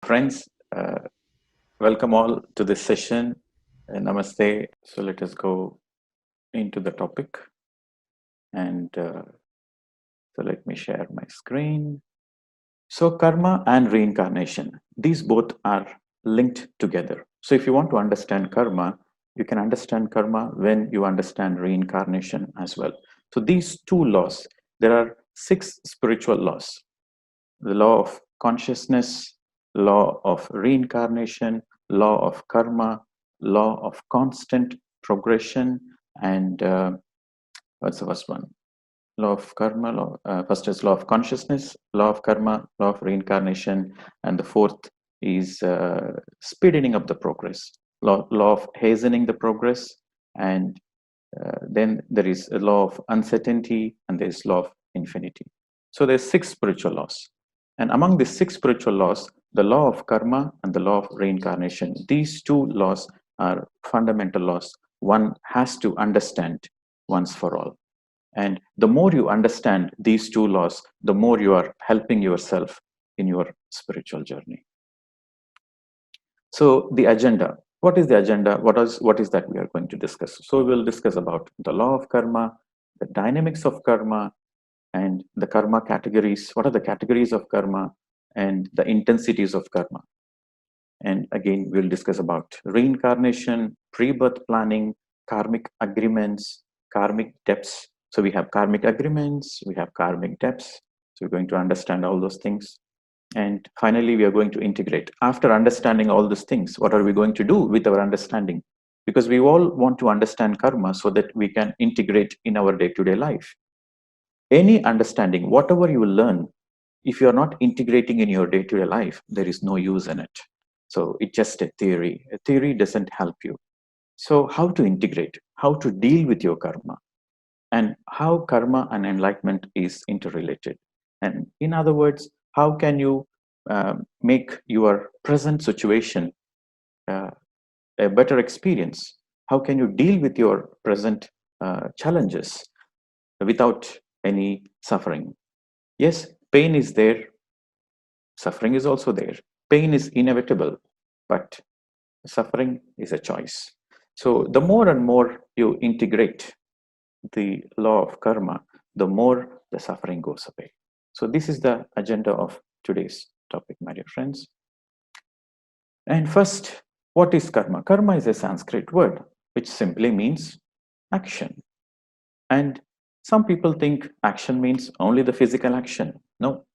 Friends, welcome all to this session. Namaste. So let us go into the topic. And so let me share my screen. So, karma and reincarnation, these both are linked together. So, if you want to understand karma, you can understand karma when you understand reincarnation as well. So, these two laws, there are six spiritual laws: the law of consciousness, law of reincarnation, law of karma, law of constant progression, and what's the first one? Law of karma. First is law of consciousness, law of karma, law of reincarnation, and the fourth is speeding up the progress, law of hastening the progress, and then there is a law of uncertainty, and there is law of infinity. So there's six spiritual laws, and among these six spiritual laws, the law of karma and the law of reincarnation, these two laws are fundamental laws one has to understand once for all. And the more you understand these two laws, the more you are helping yourself in your spiritual journey. So the agenda, what is the agenda? What is that we are going to discuss? So we'll discuss about the law of karma, the dynamics of karma, and the karma categories. What are the categories of karma and the intensities of karma? And again, we'll discuss about reincarnation, pre-birth planning, karmic agreements, karmic debts. So we have karmic agreements, we have karmic debts. So we're going to understand all those things. And finally, we are going to integrate. After understanding all these things, what are we going to do with our understanding? Because we all want to understand karma so that we can integrate in our day-to-day life. Any understanding, whatever you will learn, if you are not integrating in your day-to-day life, there is no use in it. So it's just a theory. A theory doesn't help you. So how to integrate, how to deal with your karma, and how karma and enlightenment is interrelated. And in other words, how can you make your present situation uh, a better experience? How can you deal with your present challenges without any suffering? Yes, pain is there, suffering is also there. Pain is inevitable, but suffering is a choice. So the more and more you integrate the law of karma, the more the suffering goes away. So this is the agenda of today's topic, my dear friends. And first, what is karma? Karma is a Sanskrit word which simply means action. And some people think action means only the physical action. No,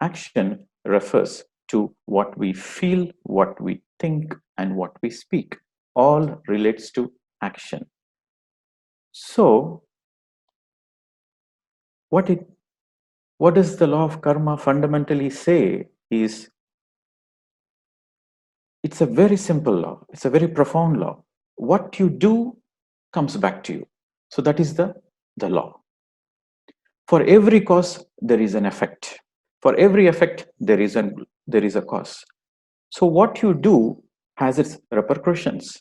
action refers to what we feel, what we think, and what we speak. All relates to action. So, what does the law of karma fundamentally say is it's a very simple law. It's a very profound law. What you do comes back to you. So that is the law. For every cause, there is an effect. For every effect, there is a cause. So what you do has its repercussions.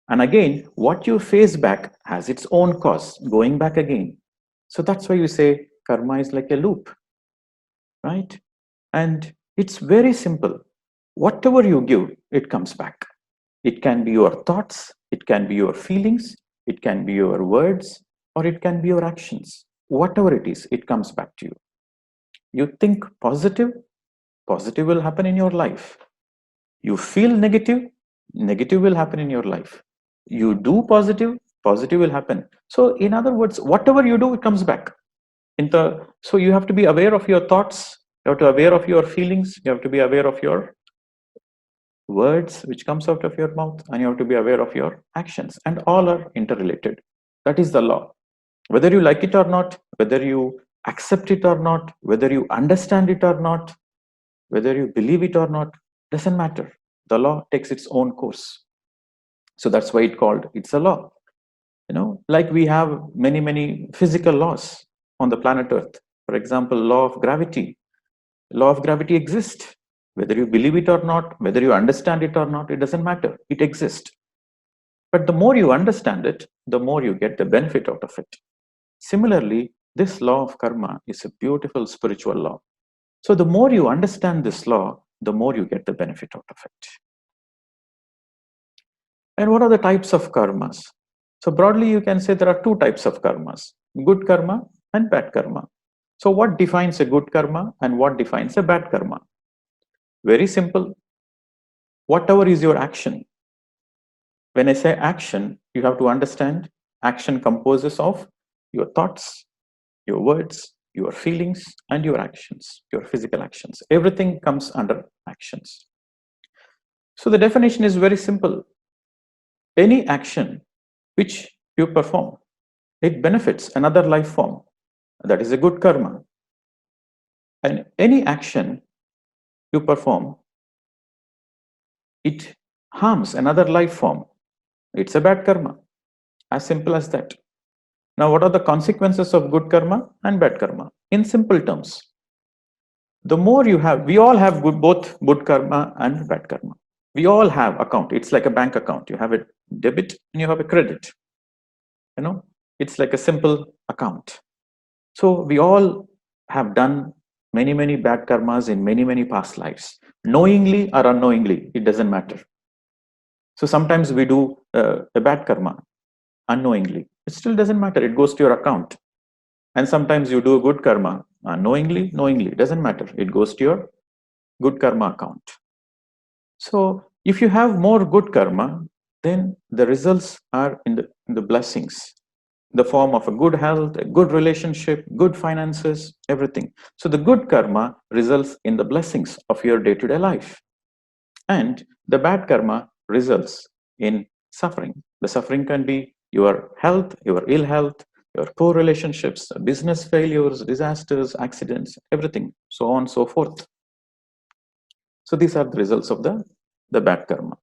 And again, what you face back has its own cause, going back again. So that's why you say karma is like a loop, right? And it's very simple. Whatever you give, it comes back. It can be your thoughts, it can be your feelings, it can be your words, or it can be your actions. Whatever it is, it comes back to you. You think positive, positive will happen in your life. You feel negative, negative will happen in your life. You do positive, positive will happen. So in other words, whatever you do, it comes back. So you have to be aware of your thoughts, you have to be aware of your feelings, you have to be aware of your words which comes out of your mouth, and you have to be aware of your actions, and all are interrelated. That is the law. Whether you like it or not, whether you accept it or not, whether you understand it or not, whether you believe it or not, doesn't matter. The law takes its own course. So that's why it's a law. Like we have many physical laws on the planet Earth. For example, law of gravity. Law of gravity exists. Whether you believe it or not, whether you understand it or not, it doesn't matter. It exists. But the more you understand it, the more you get the benefit out of it. Similarly, this law of karma is a beautiful spiritual law. So the more you understand this law, the more you get the benefit out of it. And what are the types of karmas? So broadly, you can say there are two types of karmas, good karma and bad karma. So what defines a good karma and what defines a bad karma? Very simple. Whatever is your action. When I say action, you have to understand action composes of your thoughts, your words, your feelings, and your actions, your physical actions. Everything comes under actions. So the definition is very simple. Any action which you perform, it benefits another life form. That is a good karma. And any action you perform, it harms another life form. It's a bad karma. As simple as that. Now, what are the consequences of good karma and bad karma? In simple terms, the more you have, we all have both good karma and bad karma. We all have account. It's like a bank account. You have a debit and you have a credit. It's like a simple account. So we all have done many bad karmas in many past lives, knowingly or unknowingly. It doesn't matter. So sometimes we do a bad karma unknowingly. It still doesn't matter. It goes to your account. And sometimes you do a good karma knowingly, it doesn't matter. It goes to your good karma account. So if you have more good karma, then the results are in the blessings, the form of a good health, a good relationship, good finances, everything. So the good karma results in the blessings of your day-to-day life. And the bad karma results in suffering. The suffering can be your health, your ill health, your poor relationships, business failures, disasters, accidents, everything, so on and so forth. So these are the results of the bad karma.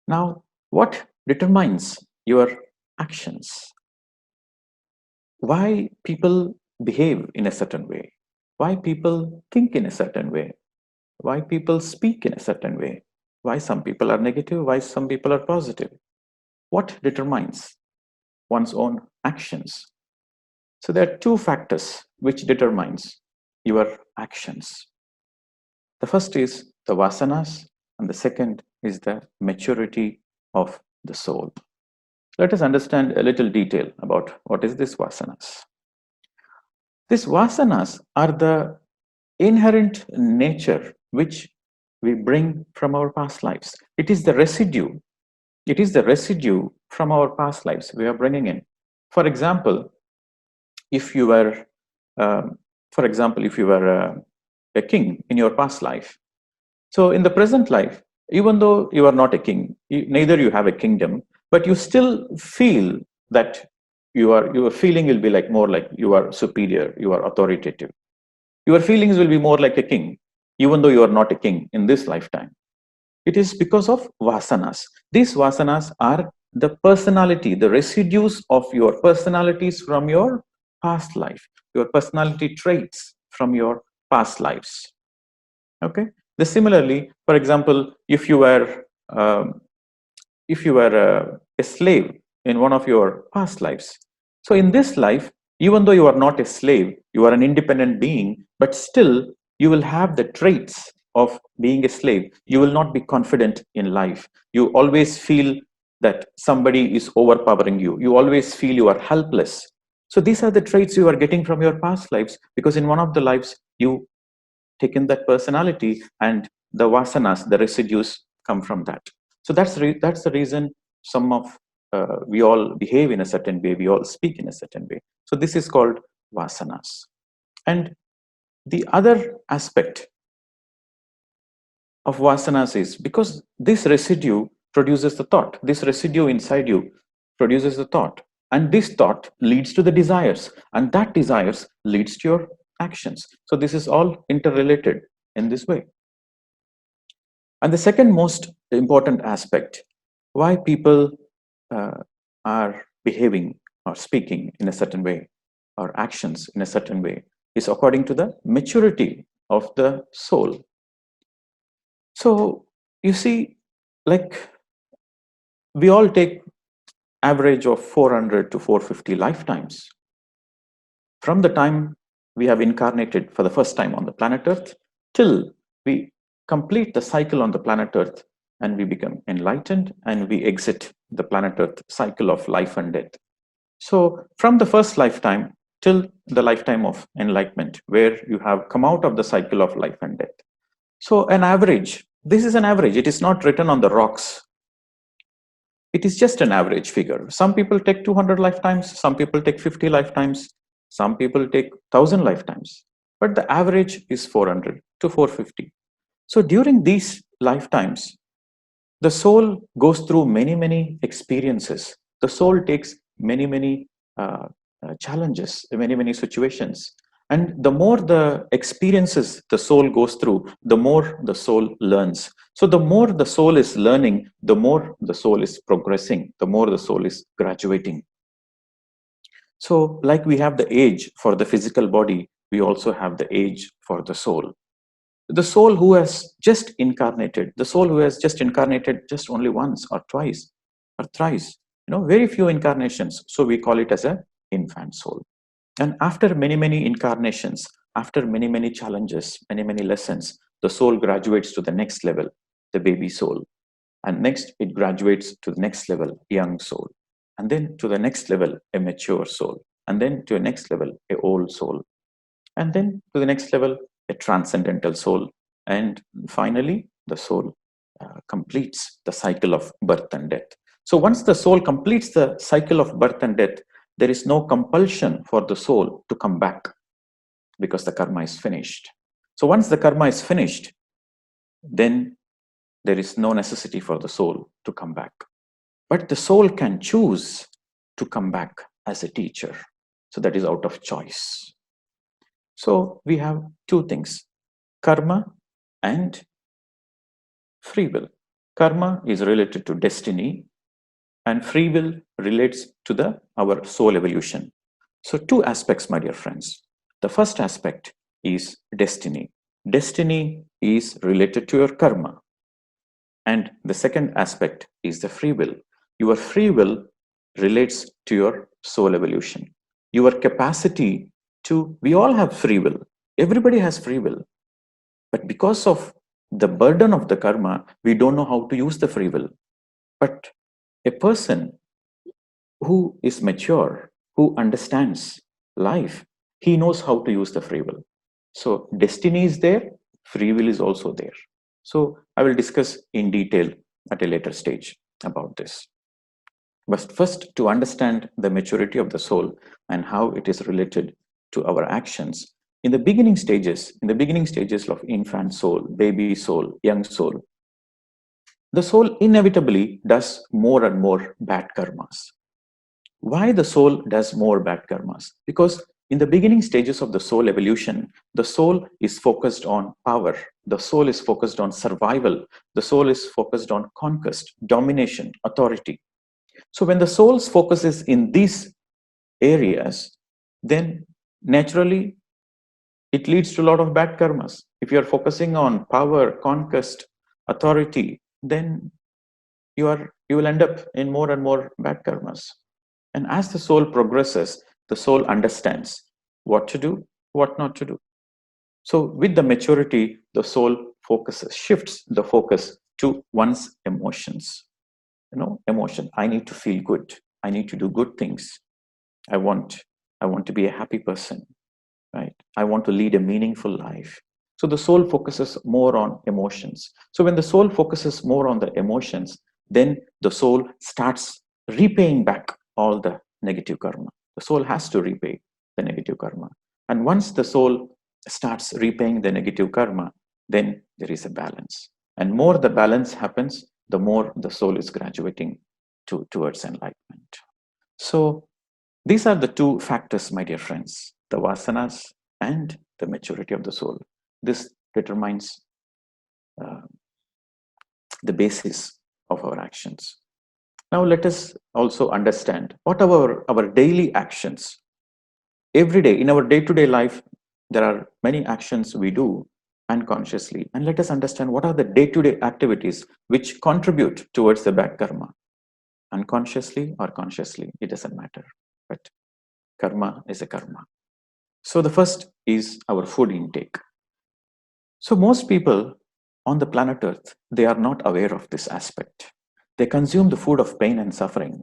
Now, what determines your actions? Why people behave in a certain way? Why people think in a certain way? Why people speak in a certain way? Why some people are negative? Why some people are positive? What determines one's own actions? So there are two factors which determines your actions. The first is the vasanas, and the second is the maturity of the soul. Let us understand a little detail about what is this vasanas. These vasanas are the inherent nature which we bring from our past lives. It is the residue. It is the residue from our past lives we are bringing in. For example, if you were, a king in your past life, so in the present life, even though you are not a king, neither you have a kingdom, but you still feel that your feeling will be like more like you are superior, you are authoritative. Your feelings will be more like a king, even though you are not a king in this lifetime. It is because of vasanas. These vasanas are the personality, the residues of your personalities from your past life, your personality traits from your past lives. Okay. Similarly, for example, if you were a slave in one of your past lives, so in this life, even though you are not a slave, you are an independent being, but still you will have the traits of being a slave. You will not be confident in life. You always feel that somebody is overpowering you. You always feel you are helpless. So these are the traits you are getting from your past lives, because in one of the lives you taken that personality, and the vasanas, the residues, come from that. So that's the reason some of we all behave in a certain way, we all speak in a certain way. So this is called vasanas. And the other aspect of vasanas is because this residue produces the thought. This residue inside you produces the thought, and this thought leads to the desires, and that desires leads to your actions. So this is all interrelated in this way. And the second most important aspect, why people are behaving or speaking in a certain way or actions in a certain way, is according to the maturity of the soul. So you see, like, we all take average of 400 to 450 lifetimes from the time we have incarnated for the first time on the planet Earth till we complete the cycle on the planet Earth and we become enlightened and we exit the planet Earth cycle of life and death. So from the first lifetime till the lifetime of enlightenment, where you have come out of the cycle of life and death. So an average, this is an average, it is not written on the rocks. It is just an average figure. Some people take 200 lifetimes, some people take 50 lifetimes, some people take 1,000 lifetimes, but the average is 400 to 450. So during these lifetimes, the soul goes through many experiences. The soul takes many challenges, many situations. And the more the experiences the soul goes through, the more the soul learns. So the more the soul is learning, the more the soul is progressing, the more the soul is graduating. So like we have the age for the physical body, we also have the age for the soul. The soul who has just incarnated, the soul who has just incarnated just only once or twice or thrice, very few incarnations. So we call it as a infant soul. And after many incarnations, after many challenges, many lessons, the soul graduates to the next level, the baby soul. And next it graduates to the next level, young soul. And then to the next level, a mature soul. And then to the next level, a old soul. And then to the next level, a transcendental soul. And finally, the soul completes the cycle of birth and death. So once the soul completes the cycle of birth and death, there is no compulsion for the soul to come back because the karma is finished. So once the karma is finished, then there is no necessity for the soul to come back. But the soul can choose to come back as a teacher. So that is out of choice. So we have two things, karma and free will. Karma is related to destiny and free will relates to our soul evolution. So two aspects, my dear friends. The first aspect is destiny. Destiny is related to your karma. And the second aspect is the free will. Your free will relates to your soul evolution. Your capacity we all have free will. Everybody has free will. But because of the burden of the karma, we don't know how to use the free will. But a person who is mature, who understands life, he knows how to use the free will. So destiny is there, free will is also there. So I will discuss in detail at a later stage about this. But first, to understand the maturity of the soul and how it is related to our actions, in the beginning stages of infant soul, baby soul, young soul, the soul inevitably does more and more bad karmas. Why the soul does more bad karmas? Because in the beginning stages of the soul evolution, the soul is focused on power. The soul is focused on survival. The soul is focused on conquest, domination, authority. So when the soul's focus is in these areas, then naturally it leads to a lot of bad karmas. If you're focusing on power, conquest, authority, then you will end up in more and more bad karmas. And as the soul progresses, the soul understands what to do, what not to do. So with the maturity, the soul shifts the focus to one's emotions. Emotion. I need to feel good. I need to do good things. I want to be a happy person, right? I want to lead a meaningful life. So the soul focuses more on emotions. So when the soul focuses more on the emotions, then the soul starts repaying back all the negative karma. The soul has to repay the negative karma. And once the soul starts repaying the negative karma, then there is a balance. And more the balance happens, the more the soul is graduating towards enlightenment. So these are the two factors, my dear friends, the vasanas and the maturity of the soul. This determines the basis of our actions. Now let us also understand what are our daily actions. Every day, in our day-to-day life, there are many actions we do unconsciously. And let us understand what are the day-to-day activities which contribute towards the bad karma. Unconsciously or consciously, it doesn't matter. But karma is a karma. So the first is our food intake. So most people on the planet Earth, they are not aware of this aspect. They consume the food of pain and suffering.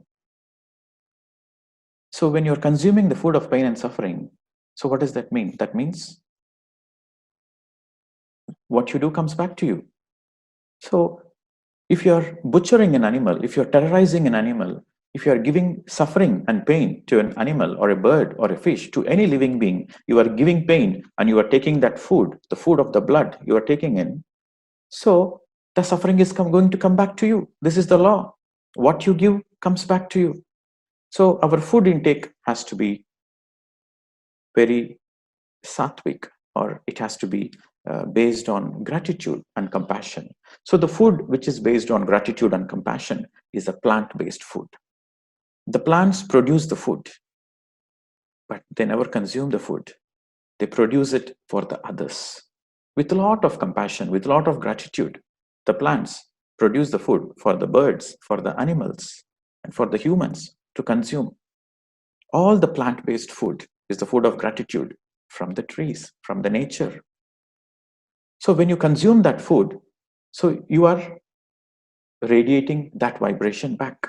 So when you're consuming the food of pain and suffering, so what does that mean? That means what you do comes back to you. So if you're butchering an animal, if you're terrorizing an animal, if you are giving suffering and pain to an animal or a bird or a fish, to any living being, you are giving pain and you are taking that food, the food of the blood you are taking in. So the suffering is going to come back to you. This is the law. What you give comes back to you. So our food intake has to be very sattvic, or it has to be based on gratitude and compassion. So the food which is based on gratitude and compassion is a plant-based food. The plants produce the food, but they never consume the food. They produce it for the others. With a lot of compassion, with a lot of gratitude, the plants produce the food for the birds, for the animals, and for the humans to consume. All the plant-based food is the food of gratitude from the trees, from the nature. So when you consume that food, so you are radiating that vibration back.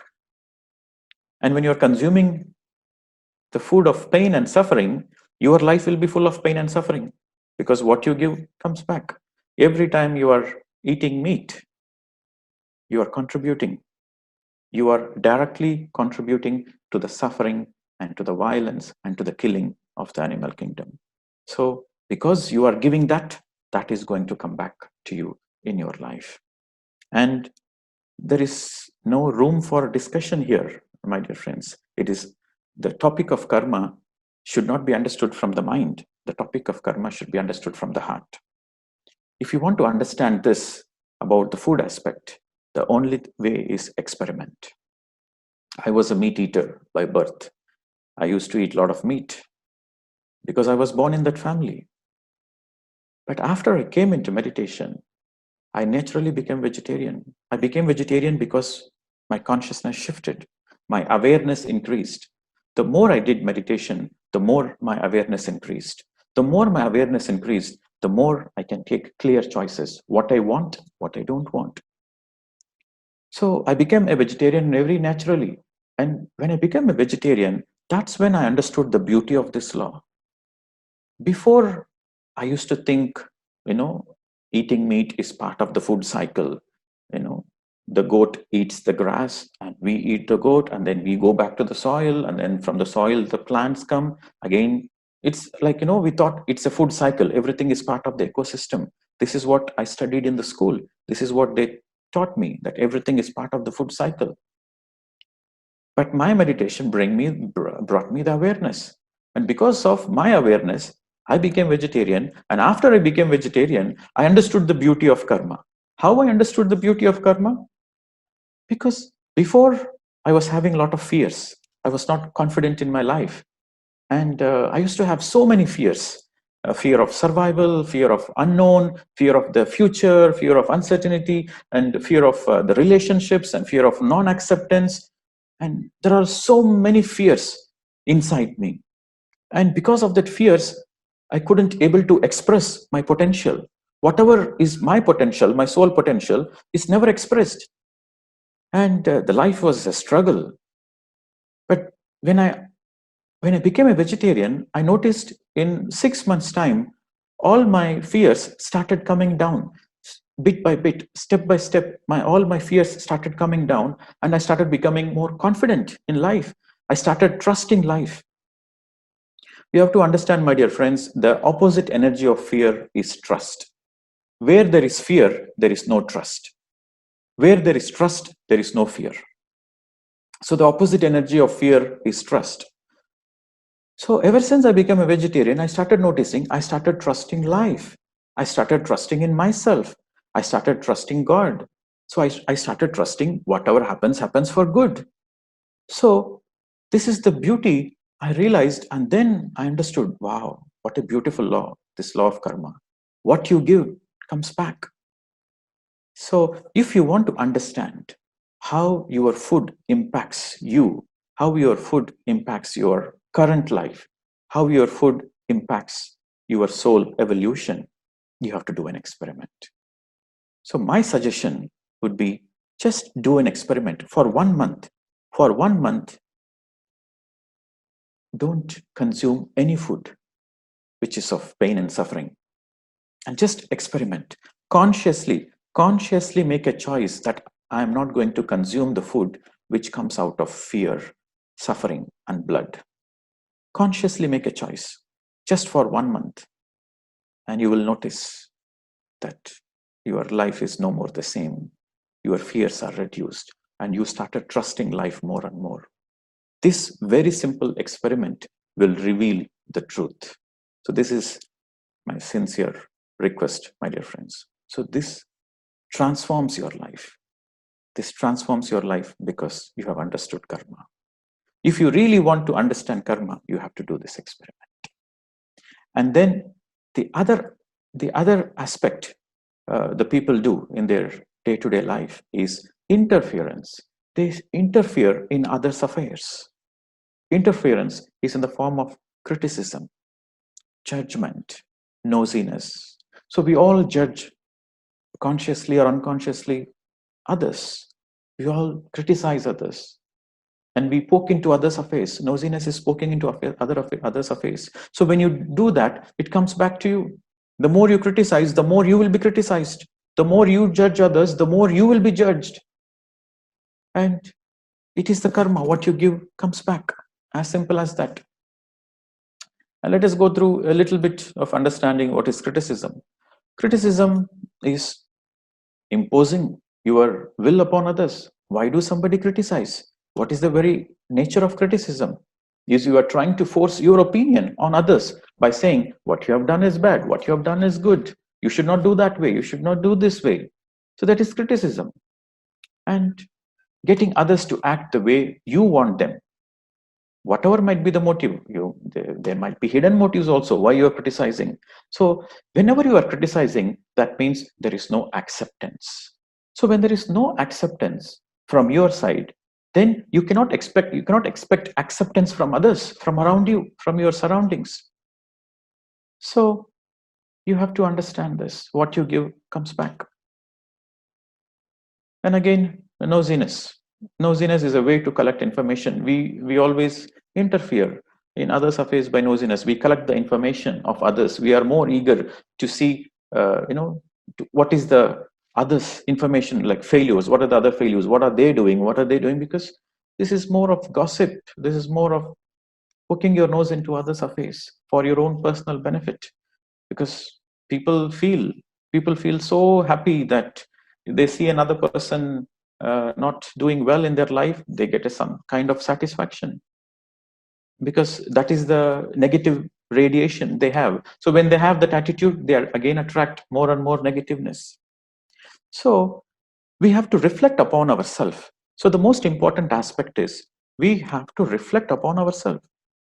And when you're consuming the food of pain and suffering, your life will be full of pain and suffering, because what you give comes back. Every time you are eating meat, you are contributing. You are directly contributing to the suffering and to the violence and to the killing of the animal kingdom. So because you are giving that, that is going to come back to you in your life. And there is no room for discussion here, my dear friends. It is the topic of karma should not be understood from the mind. The topic of karma should be understood from the heart. If you want to understand this about the food aspect, the only way is experiment. I was a meat eater by birth. I used to eat a lot of meat because I was born in that family. But after I came into meditation, I naturally became vegetarian. I became vegetarian because my consciousness shifted, my awareness increased. The more I did meditation, the more my awareness increased. The more my awareness increased, the more I can take clear choices, what I want, what I don't want. So I became a vegetarian very naturally. And when I became a vegetarian, that's when I understood the beauty of this law. Before, I used to think, eating meat is part of the food cycle. You know, the goat eats the grass and we eat the goat, and then we go back to the soil, and then from the soil, the plants come again. It's like, we thought it's a food cycle. Everything is part of the ecosystem. This is what I studied in the school. This is what they taught me, that everything is part of the food cycle. But my meditation brought me the awareness. And because of my awareness, I became vegetarian. And after I became vegetarian, I understood the beauty of karma. How I understood the beauty of karma? Because before, I was having a lot of fears. I was not confident in my life. And I used to have so many fears. Fear of survival, fear of unknown, fear of the future, fear of uncertainty, and fear of the relationships, and fear of non-acceptance. And there are so many fears inside me. And because of that fears, I couldn't able to express my potential. Whatever is my potential, my soul potential, is never expressed. And the life was a struggle. But when I became a vegetarian, I noticed in 6 months' time, all my fears started coming down. Bit by bit, step by step, all my fears started coming down, and I started becoming more confident in life. I started trusting life. You have to understand, my dear friends, the opposite energy of fear is trust. Where there is fear, there is no trust. Where there is trust, there is no fear. So the opposite energy of fear is trust. So ever since I became a vegetarian, I started noticing, I started trusting life. I started trusting in myself. I started trusting God. So I started trusting whatever happens, happens for good. So this is the beauty I realized. And then I understood, wow, what a beautiful law, this law of karma. What you give comes back. So if you want to understand how your food impacts you, how your food impacts your current life, how your food impacts your soul evolution, you have to do an experiment. So my suggestion would be, just do an experiment for 1 month. For 1 month, don't consume any food which is of pain and suffering, and just experiment. Consciously make a choice that I am not going to consume the food which comes out of fear, suffering, and blood. Consciously make a choice just for 1 month, and you will notice that your life is no more the same. Your fears are reduced, and you started trusting life more and more. This very simple experiment will reveal the truth. So this is my sincere request, my dear friends. So this transforms your life. This transforms your life because you have understood karma. If you really want to understand karma, you have to do this experiment. And then the other aspect the people do in their day-to-day life is interference. They interfere in others' affairs. Interference is in the form of criticism, judgment, nosiness. So we all judge, consciously or unconsciously, others. We all criticize others, and we poke into others' affairs. Nosiness is poking into others' affairs. So when you do that, it comes back to you. The more you criticize, the more you will be criticized. The more you judge others, the more you will be judged. And it is the karma. What you give comes back. As simple as that. And let us go through a little bit of understanding what is criticism. Criticism is imposing your will upon others. Why do somebody criticize? What is the very nature of criticism? Is you are trying to force your opinion on others by saying, what you have done is bad, what you have done is good. You should not do that way, you should not do this way. So that is criticism. And getting others to act the way you want them. Whatever might be the motive, there might be hidden motives also why you are criticizing. So whenever you are criticizing, that means there is no acceptance. So when there is no acceptance from your side, then you cannot expect acceptance from others, from around you, from your surroundings. So you have to understand this. What you give comes back. And again, nosiness. Nosiness is a way to collect information. We always interfere in others' affairs by nosiness. We collect the information of others. We are more eager to see, what is the others' information, like failures. What are the other failures? What are they doing? What are they doing? Because this is more of gossip. This is more of poking your nose into others' affairs for your own personal benefit. Because people feel so happy that they see another person not doing well in their life, they get some kind of satisfaction, because that is the negative radiation they have. So when they have that attitude, they are again attract more and more negativeness. So we have to reflect upon ourselves. So the most important aspect is we have to reflect upon ourselves.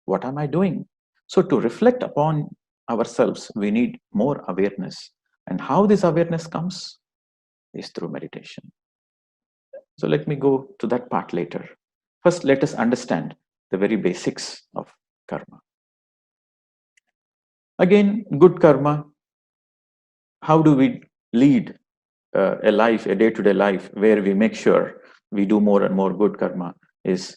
What am I doing? So to reflect upon ourselves, we need more awareness. And how this awareness comes is through meditation. So let me go to that part later. First, let us understand the very basics of karma. Again, good karma. How do we lead a life, a day-to-day life, where we make sure we do more and more good karma? Is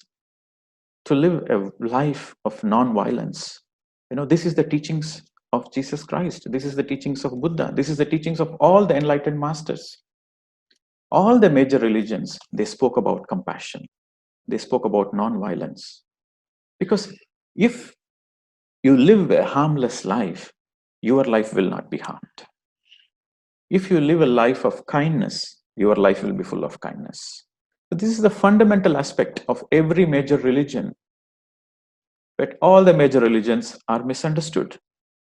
to live a life of non-violence. This is the teachings of Jesus Christ. This is the teachings of Buddha. This is the teachings of all the enlightened masters. All the major religions, they spoke about compassion. They spoke about non-violence. Because if you live a harmless life, your life will not be harmed. If you live a life of kindness, your life will be full of kindness. So this is the fundamental aspect of every major religion. But all the major religions are misunderstood.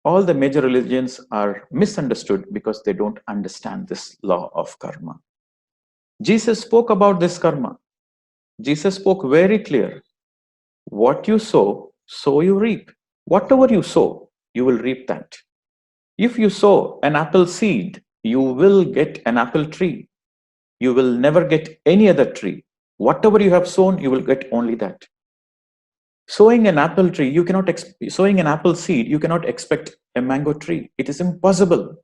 All the major religions are misunderstood because they don't understand this law of karma. Jesus spoke about this karma. Jesus spoke very clear. What you sow, so you reap. Whatever you sow, you will reap that. If you sow an apple seed, you will get an apple tree. You will never get any other tree. Whatever you have sown, you will get only that. Sowing an apple tree, sowing an apple seed, you cannot expect a mango tree. It is impossible.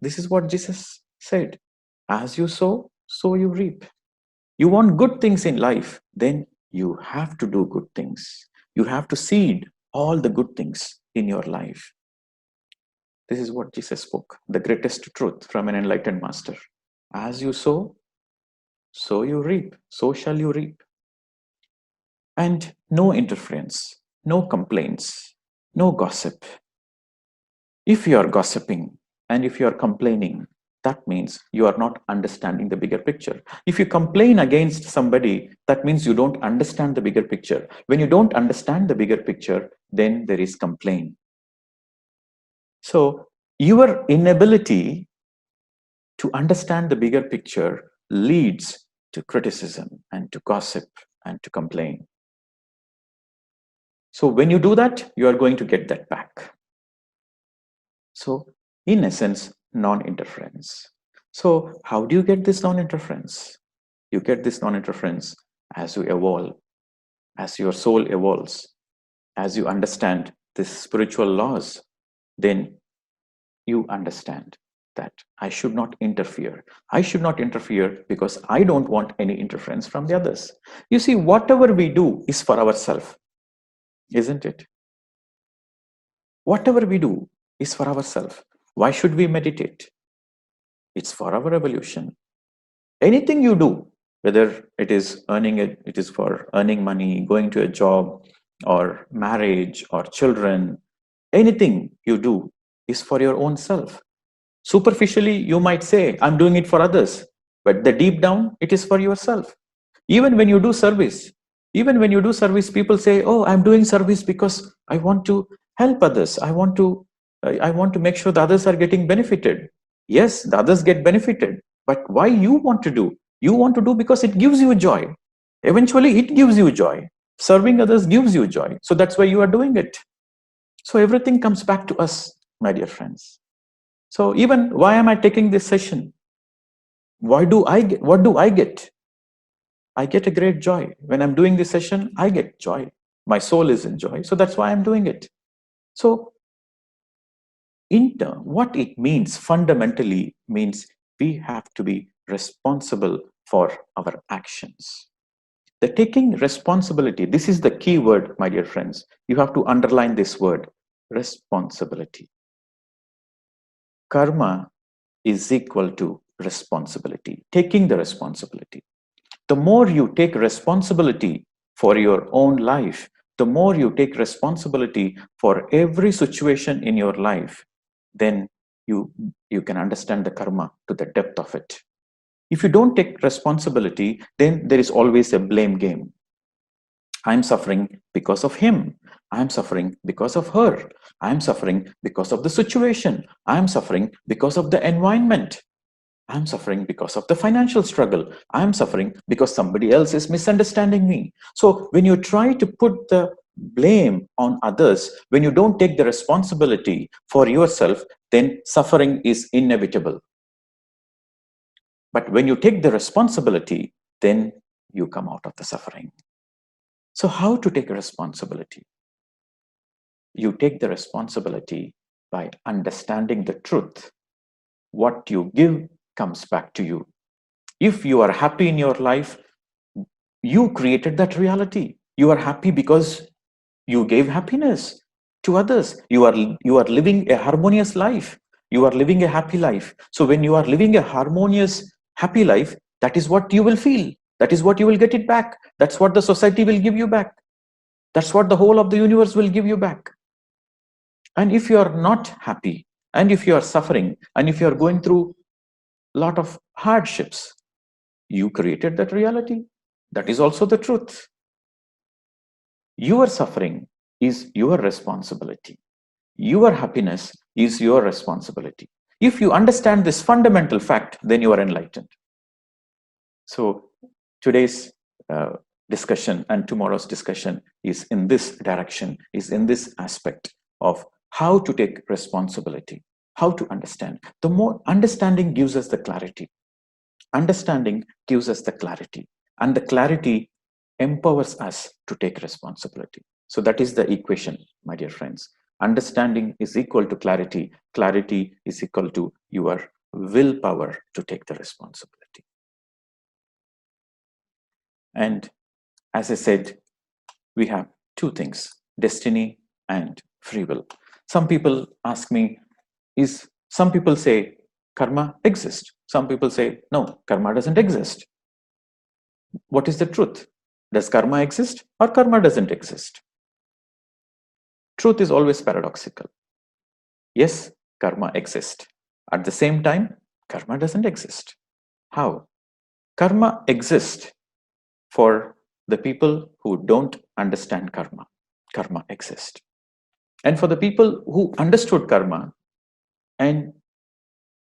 This is what Jesus said. As you sow, so you reap. You want good things in life, then you have to do good things. You have to seed all the good things in your life. This is what Jesus spoke, the greatest truth from an enlightened master. As you sow, so you reap, so shall you reap. And no interference, no complaints, no gossip. If you are gossiping and if you are complaining, that means you are not understanding the bigger picture. If you complain against somebody, that means you don't understand the bigger picture. When you don't understand the bigger picture, then there is complaint. So your inability to understand the bigger picture leads to criticism and to gossip and to complain. So when you do that, you are going to get that back. So in essence, non-interference. So how do you get this non-interference? You get this non-interference as you evolve, as your soul evolves, as you understand these spiritual laws, then you understand that I should not interfere. I should not interfere because I don't want any interference from the others. You see, whatever we do is for ourselves, isn't it? Whatever we do is for ourselves. Why should we meditate? It's for our evolution. Anything you do, whether it is it is for earning money, going to a job, or marriage, or children, anything you do is for your own self. Superficially, you might say, I'm doing it for others, but the deep down, it is for yourself. Even when you do service, people say, oh, I'm doing service because I want to help others. I want to make sure the others are getting benefited. Yes, the others get benefited, but why you want to do? You want to do because it gives you joy. Eventually, it gives you joy. Serving others gives you joy. So that's why you are doing it. So everything comes back to us, my dear friends. So even why am I taking this session? What do I get? I get a great joy. When I'm doing this session, I get joy. My soul is in joy. So that's why I'm doing it. So in turn, what it means fundamentally means we have to be responsible for our actions. The taking responsibility, this is the key word, my dear friends. You have to underline this word, responsibility. Karma is equal to responsibility, taking the responsibility. The more you take responsibility for your own life, the more you take responsibility for every situation in your life, then you can understand the karma to the depth of it. If you don't take responsibility, then there is always a blame game. I'm suffering because of him. I'm suffering because of her. I'm suffering because of the situation. I'm suffering because of the environment. I'm suffering because of the financial struggle. I'm suffering because somebody else is misunderstanding me. So when you try to put the blame on others, when you don't take the responsibility for yourself, then suffering is inevitable. But when you take the responsibility, then you come out of the suffering. So how to take a responsibility? You take the responsibility by understanding the truth. What you give comes back to you. If you are happy in your life, you created that reality. You are happy because you gave happiness to others. You are living a harmonious life. You are living a happy life. So when you are living a harmonious, happy life, that is what you will feel. That is what you will get it back. That's what the society will give you back. That's what the whole of the universe will give you back. And if you are not happy, and if you are suffering, and if you are going through a lot of hardships, you created that reality. That is also the truth. Your suffering is your responsibility. Your happiness is your responsibility. If you understand this fundamental fact, then you are enlightened. So today's discussion and tomorrow's discussion is in this direction, is in this aspect of how to take responsibility, how to understand. The more understanding gives us the clarity. Understanding gives us the clarity, and the clarity empowers us to take responsibility. So that is the equation, my dear friends. Understanding is equal to clarity. Clarity is equal to your willpower to take the responsibility. And as I said, we have two things, destiny and free will. Some people ask me, some people say karma exists. Some people say, no, karma doesn't exist. What is the truth? Does karma exist or karma doesn't exist? Truth is always paradoxical. Yes, karma exists. At the same time, karma doesn't exist. How? Karma exists for the people who don't understand karma. Karma exists. And for the people who understood karma and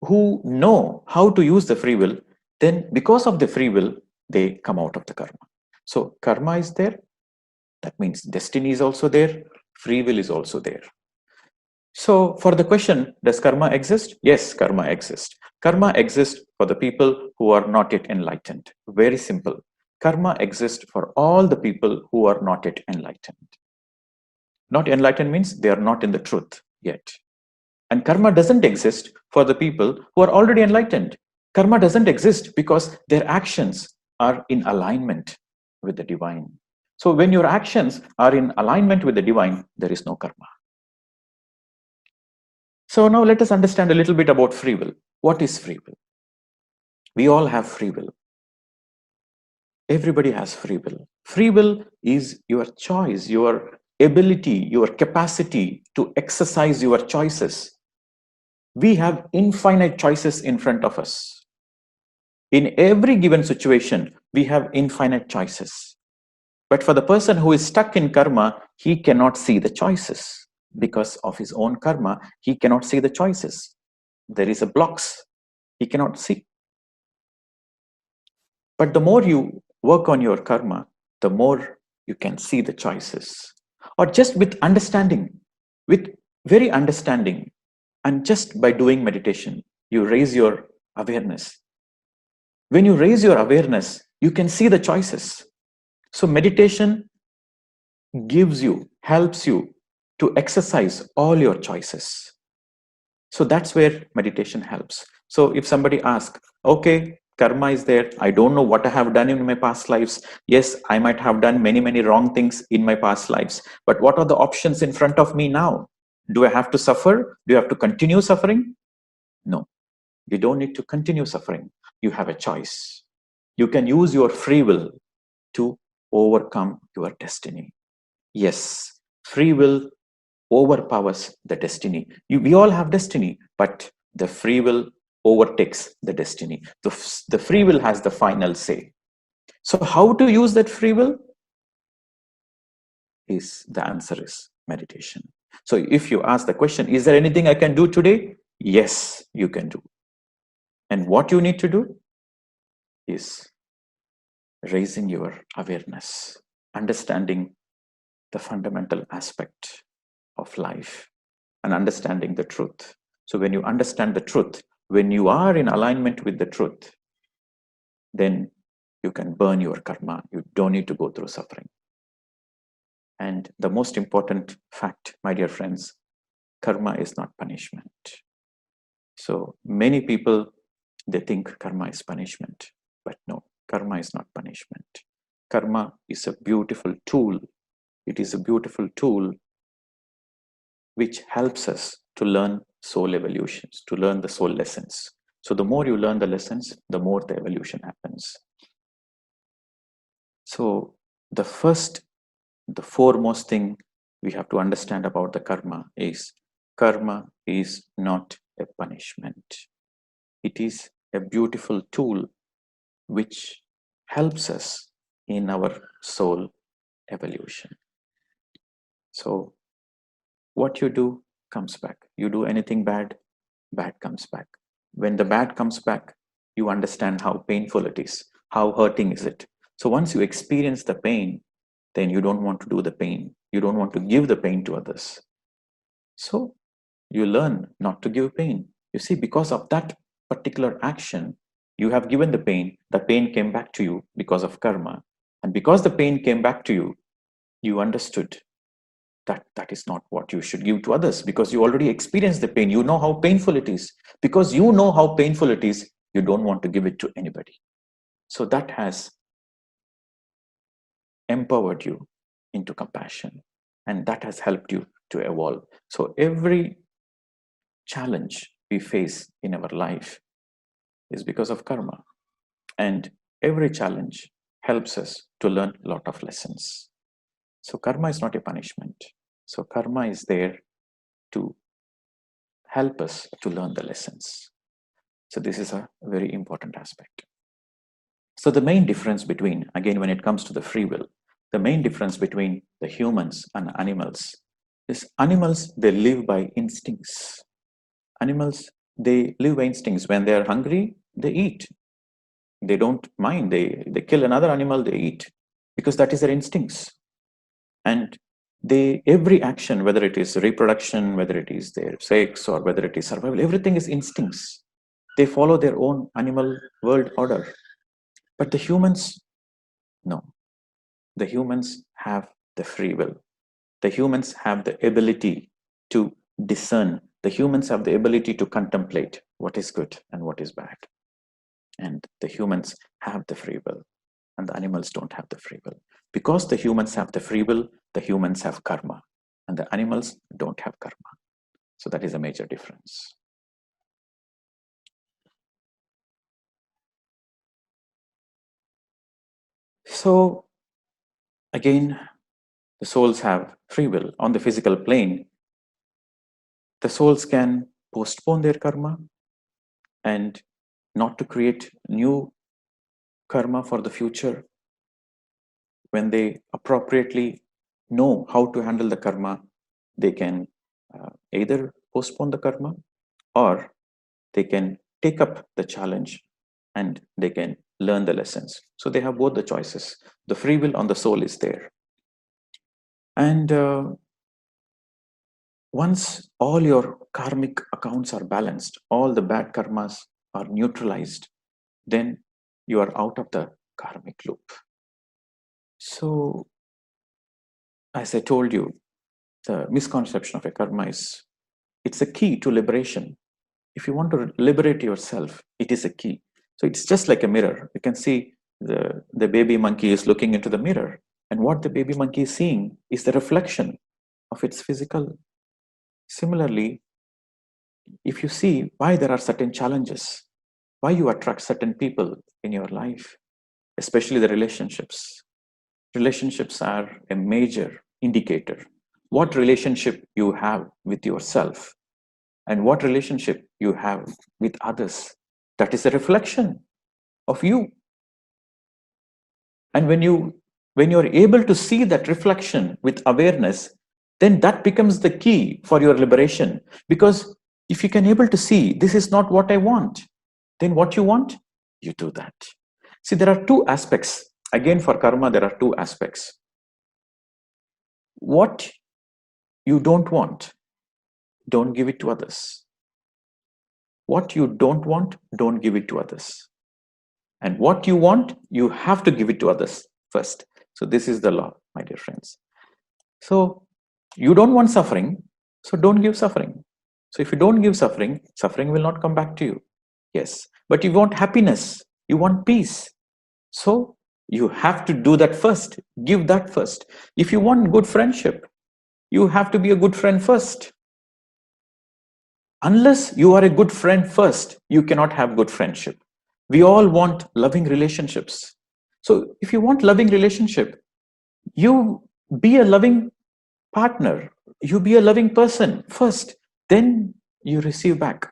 who know how to use the free will, then because of the free will, they come out of the karma. So karma is there. That means destiny is also there. Free will is also there. So for the question, does karma exist? Yes, karma exists. Karma exists for the people who are not yet enlightened. Very simple. Karma exists for all the people who are not yet enlightened. Not enlightened means they are not in the truth yet. And karma doesn't exist for the people who are already enlightened. Karma doesn't exist because their actions are in alignment with the divine. So when your actions are in alignment with the divine, there is no karma. So now let us understand a little bit about free will. What is free will? We all have free will. Everybody has free will. Free will is your choice, your ability, your capacity to exercise your choices. We have infinite choices in front of us. In every given situation, we have infinite choices. But for the person who is stuck in karma, he cannot see the choices. Because of his own karma, he cannot see the choices. There is a blocks. He cannot see. But the more you work on your karma, the more you can see the choices. Or just with understanding, with very understanding, and just by doing meditation, you raise your awareness. When you raise your awareness, you can see the choices. So meditation gives you, helps you to exercise all your choices. So that's where meditation helps. So if somebody asks, okay, karma is there. I don't know what I have done in my past lives. Yes, I might have done many, many wrong things in my past lives. But what are the options in front of me now? Do I have to suffer? Do you have to continue suffering? No, you don't need to continue suffering. You have a choice. You can use your free will to overcome your destiny. Yes, free will overpowers the destiny. We all have destiny, but the free will overtakes the destiny. The free will has the final say. So how to use that free will? The answer is meditation. So if you ask the question, is there anything I can do today? Yes, you can do. And what you need to do is raising your awareness, understanding the fundamental aspect of life and understanding the truth. So when you understand the truth, when you are in alignment with the truth, then you can burn your karma. You don't need to go through suffering. And the most important fact, my dear friends, karma is not punishment. So many people, they think karma is punishment, but no, karma is not punishment. Karma is a beautiful tool. It is a beautiful tool which helps us to learn soul evolutions, to learn the soul lessons. So the more you learn the lessons, the more the evolution happens. So the foremost thing we have to understand about the karma is not a punishment. It is a beautiful tool which helps us in our soul evolution. So what you do comes back. You do anything bad, bad comes back. When the bad comes back, you understand how painful it is, how hurting is it. So once you experience the pain, then you don't want to do the pain. You don't want to give the pain to others. So you learn not to give pain. You see, because of that particular action, you have given the pain came back to you because of karma. And because the pain came back to you, you understood that is not what you should give to others, because you already experienced the pain. You know how painful it is. Because you know how painful it is, you don't want to give it to anybody. So that has empowered you into compassion, and that has helped you to evolve. So every challenge we face in our life is because of karma, and every challenge helps us to learn a lot of lessons. So karma is not a punishment. So karma is there to help us to learn the lessons. So this is a very important aspect. So the main difference between, again, when it comes to the free will, the main difference between the humans and animals is animals, they live by instincts. Animals, they live by instincts. When they are hungry, they eat. They don't mind. They kill another animal, they eat, because that is their instincts. And every action, whether it is reproduction, whether it is their sex, or whether it is survival, everything is instincts. They follow their own animal world order. But the humans, no. The humans have the free will. The humans have the ability to discern. The humans have the ability to contemplate what is good and what is bad. And the humans have the free will, and the animals don't have the free will. Because the humans have the free will, the humans have karma, and the animals don't have karma. So that is a major difference. So again, the souls have free will. On the physical plane, the souls can postpone their karma and not to create new karma for the future. When they appropriately know how to handle the karma, they can either postpone the karma, or they can take up the challenge and they can learn the lessons. So they have both the choices. The free will on the soul is there. And once all your karmic accounts are balanced, all the bad karmas are neutralized, then you are out of the karmic loop. So, as I told you, the misconception of a karma is, it's a key to liberation. If you want to liberate yourself, it is a key. So it's just like a mirror. You can see the baby monkey is looking into the mirror, and what the baby monkey is seeing is the reflection of its physical. Similarly, if you see why there are certain challenges, why you attract certain people in your life, especially the relationships. Relationships are a major indicator. What relationship you have with yourself and what relationship you have with others, that is a reflection of you. And when you're able to see that reflection with awareness, then that becomes the key for your liberation. Because if you can able to see, this is not what I want, then what you want, you do that. See, there are two aspects. Again, for karma, there are two aspects. What you don't want, don't give it to others. What you don't want, don't give it to others. And what you want, you have to give it to others first. So this is the law, my dear friends. So you don't want suffering, so don't give suffering. So if you don't give suffering, suffering will not come back to you. Yes, but you want happiness, you want peace. So you have to do that first, give that first. If you want good friendship, you have to be a good friend first. Unless you are a good friend first, you cannot have good friendship. We all want loving relationships. So if you want loving relationship, you be a loving partner, you be a loving person first, then you receive back.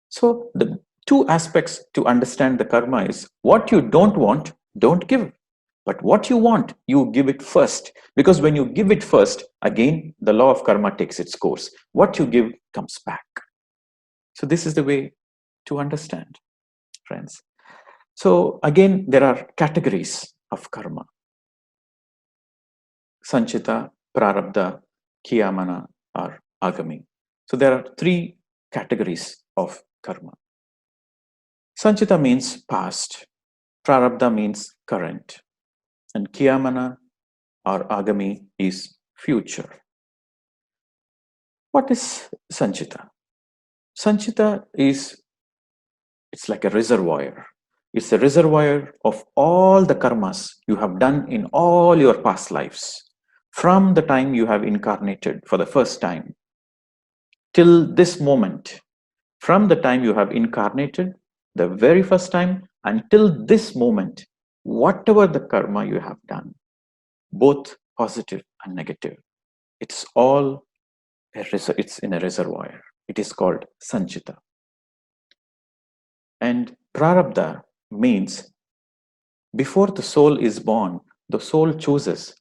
So the two aspects to understand the karma is, what you don't want, don't give. But what you want, you give it first. Because when you give it first, again, the law of karma takes its course. What you give comes back. So this is the way to understand, friends. So again, there are categories of karma: Sanchita, Prarabdha, Kiyamana, or Agami. So there are three categories of karma. Sanchita means past, Prarabdha means current, and Kiyamana or Agami is future. What is Sanchita? Sanchita is, it's like a reservoir. It's a reservoir of all the karmas you have done in all your past lives. From the time you have incarnated for the first time till this moment, from the time you have incarnated, the very first time, until this moment, whatever the karma you have done, both positive and negative, it's all it's in a reservoir. It is called Sanchita. And Prarabdha means before the soul is born, the soul chooses,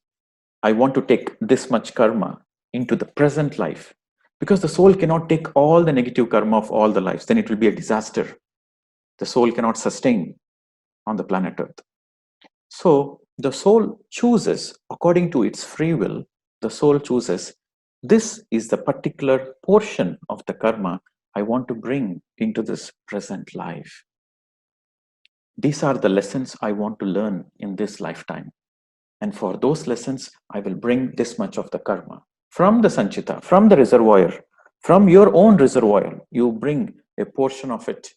I want to take this much karma into the present life. Because the soul cannot take all the negative karma of all the lives, then it will be a disaster. The soul cannot sustain on the planet Earth. So the soul chooses, according to its free will, the soul chooses, this is the particular portion of the karma I want to bring into this present life. These are the lessons I want to learn in this lifetime. And for those lessons, I will bring this much of the karma. From the Sanchita, from the reservoir, from your own reservoir, you bring a portion of it.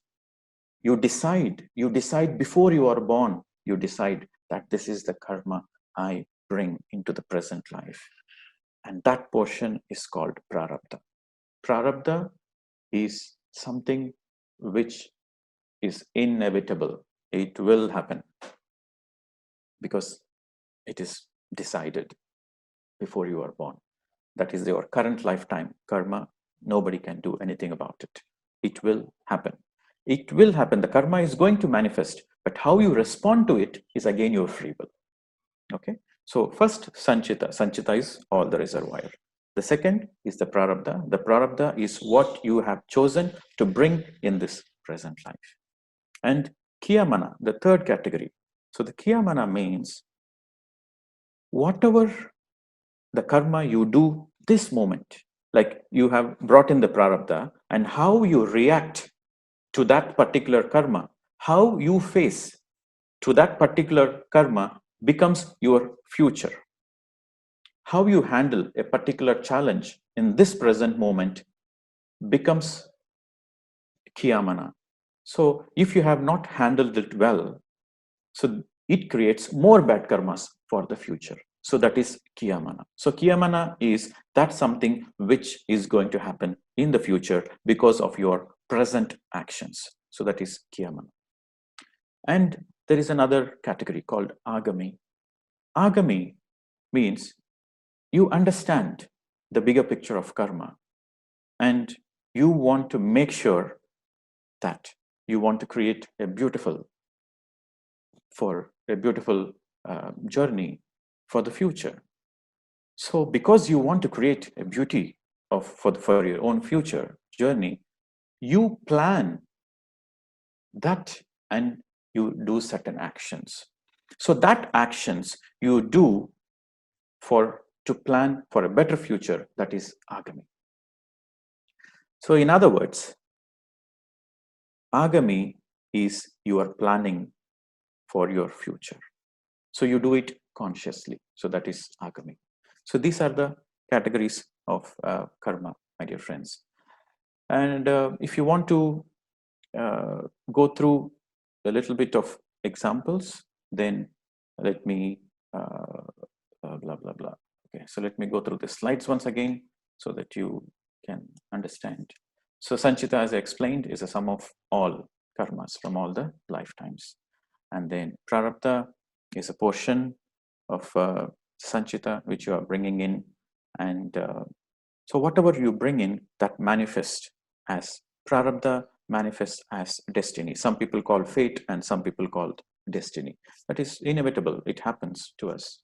You decide before you are born, you decide that this is the karma I bring into the present life. And that portion is called prarabdha. Prarabdha is something which is inevitable. It will happen because it is decided before you are born. That is your current lifetime karma. Nobody can do anything about it. It will happen. It will happen. The karma is going to manifest, but how you respond to it is again your free will. Okay. So first, Sanchita. Sanchita is all the reservoir. The second is the prarabdha. The prarabdha is what you have chosen to bring in this present life. And kiyamana, the third category. So the kiyamana means whatever the karma you do this moment, like you have brought in the prarabdha, and how you react to that particular karma, how you face to that particular karma becomes your future. How you handle a particular challenge in this present moment becomes kiyamana. So if you have not handled it well, so it creates more bad karmas for the future. So that is kiyamana. So kiyamana is that something which is going to happen in the future because of your present actions. So that is kiyamana. And there is another category called agami. Agami means you understand the bigger picture of karma and you want to make sure that you want to create a beautiful journey for the future. So because you want to create a beauty for your own future journey, you plan that and you do certain actions. So that actions you do to plan for a better future, that is agami. So in other words, agami is you are planning for your future. So you do it consciously. So that is agami. So these are the categories of karma, my dear friends. And if you want to go through a little bit of examples, then let me blah, blah, blah. Okay, so let me go through the slides once again so that you can understand. So Sanchita, as I explained, is a sum of all karmas from all the lifetimes. And then prarabdha is a portion of Sanchita which you are bringing in. And so whatever you bring in, that manifests as prarabdha, manifests as destiny. Some people call fate and some people call destiny. That is inevitable. It happens to us.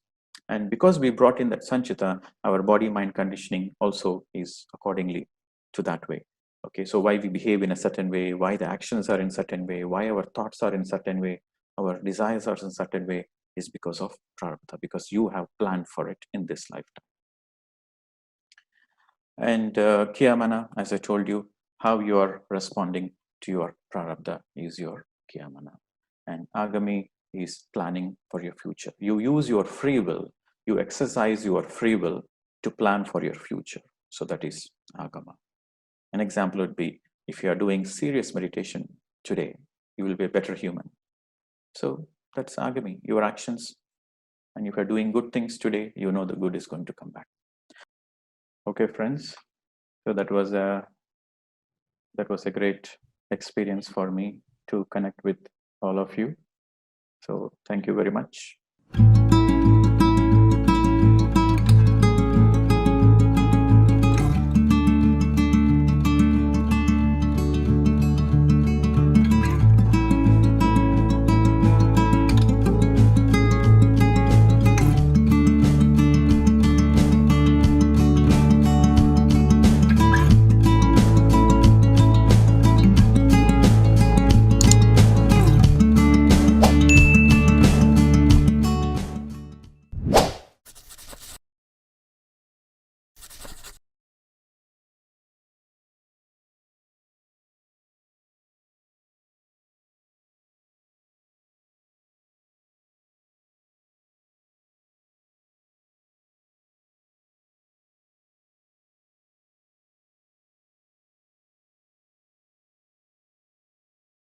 And because we brought in that Sanchita, our body mind conditioning also is accordingly to that way. Okay, so why we behave in a certain way, why the actions are in certain way, why our thoughts are in certain way, our desires are in certain way, is because of prarabdha, because you have planned for it in this lifetime. And kiyamana, as I told you, how you are responding to your prarabdha is your kiyamana. And agami is planning for your future. You use your free will, you exercise your free will to plan for your future. So that is agama. An example would be, if you are doing serious meditation today, you will be a better human. So that's agami, your actions. And if you're doing good things today, you know the good is going to come back. Okay, friends. So that was a great experience for me to connect with all of you. So thank you very much.